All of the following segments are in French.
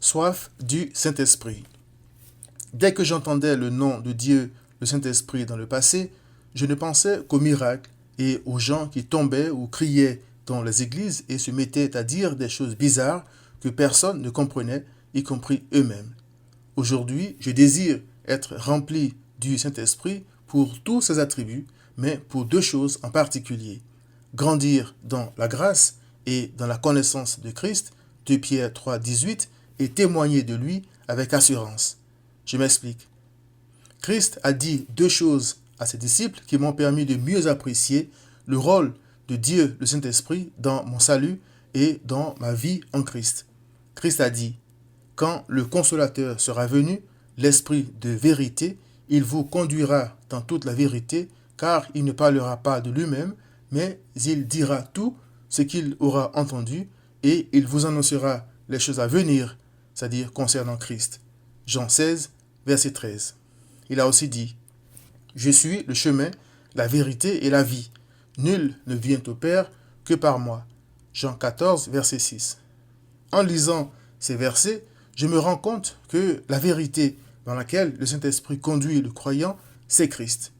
soif du Saint-Esprit. Dès que j'entendais le nom de Dieu, le Saint-Esprit dans le passé, je ne pensais qu'aux miracles et aux gens qui tombaient ou criaient dans les églises et se mettaient à dire des choses bizarres que personne ne comprenait, y compris eux-mêmes. Aujourd'hui, je désire être rempli du Saint-Esprit pour tous ses attributs, mais pour deux choses en particulier. Grandir dans la grâce et dans la connaissance de Christ, 2 Pierre 3, 18, et témoigner de lui avec assurance. Je m'explique. Christ a dit deux choses à ses disciples qui m'ont permis de mieux apprécier le rôle de Dieu, le Saint-Esprit, dans mon salut et dans ma vie en Christ. Christ a dit, « Quand le Consolateur sera venu, l'Esprit de vérité, il vous conduira dans toute la vérité, car il ne parlera pas de lui-même, mais il dira tout ce qu'il aura entendu, et il vous annoncera les choses à venir, c'est-à-dire concernant Christ. » Jean 16, verset 13. Il a aussi dit, « Je suis le chemin, la vérité et la vie. Nul ne vient au Père que par moi. » Jean 14, verset 6. En lisant ces versets, je me rends compte que la vérité dans laquelle le Saint-Esprit conduit le croyant, c'est Christ.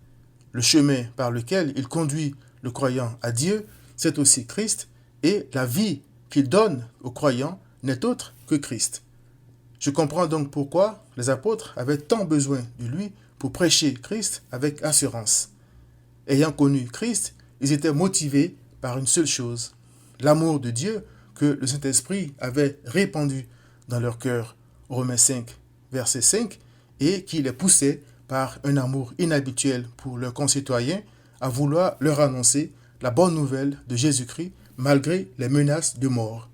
Le chemin par lequel il conduit le croyant à Dieu, c'est aussi Christ, et la vie qu'il donne au croyant n'est autre que Christ. Je comprends donc pourquoi les apôtres avaient tant besoin de lui pour prêcher Christ avec assurance. Ayant connu Christ, ils étaient motivés par une seule chose, l'amour de Dieu que le Saint-Esprit avait répandu dans leur cœur, Romains 5, verset 5, et qui les poussait par un amour inhabituel pour leurs concitoyens à vouloir leur annoncer la bonne nouvelle de Jésus-Christ malgré les menaces de mort.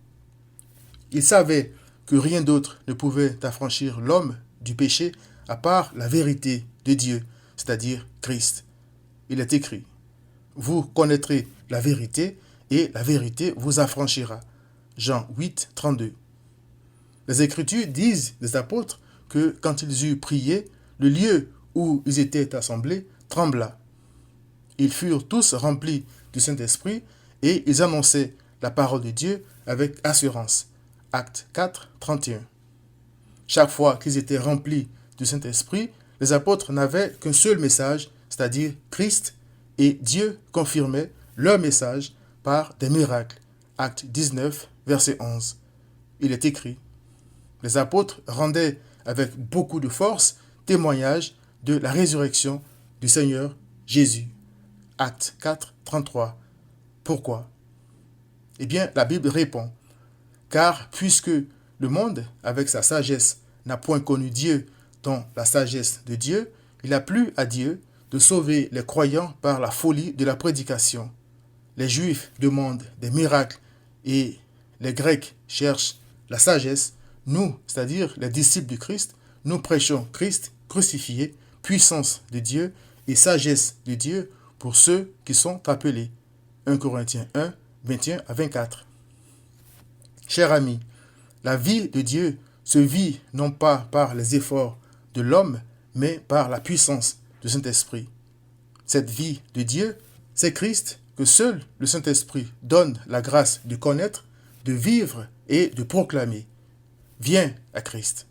Ils savaient que rien d'autre ne pouvait affranchir l'homme du péché à part la vérité de Dieu, c'est-à-dire Christ. Il est écrit, « Vous connaîtrez la vérité et la vérité vous affranchira. » Jean 8, 32. Les Écritures disent des apôtres que quand ils eurent prié, le lieu où ils étaient assemblés trembla. Ils furent tous remplis du Saint-Esprit et ils annonçaient la parole de Dieu avec assurance. Actes 4, 31. Chaque fois qu'ils étaient remplis du Saint-Esprit, les apôtres n'avaient qu'un seul message, c'est-à-dire Christ, et Dieu confirmait leur message par des miracles. Acte 19, verset 11. Il est écrit, « Les apôtres rendaient avec beaucoup de force témoignage de la résurrection du Seigneur Jésus. » Acte 4, 33. Pourquoi? Eh bien, la Bible répond, « Car puisque le monde, avec sa sagesse, n'a point connu Dieu dans la sagesse de Dieu, il a plu à Dieu de sauver les croyants par la folie de la prédication. Les Juifs demandent des miracles et les Grecs cherchent la sagesse. Nous, c'est-à-dire les disciples du Christ, nous prêchons Christ crucifié, puissance de Dieu et sagesse de Dieu pour ceux qui sont appelés. 1 Corinthiens 1, 21 à 24. Chers amis, la vie de Dieu se vit non pas par les efforts de l'homme, mais par la puissance du Saint-Esprit. Cette vie de Dieu, c'est Christ que seul le Saint-Esprit donne la grâce de connaître, de vivre et de proclamer. Viens à Christ.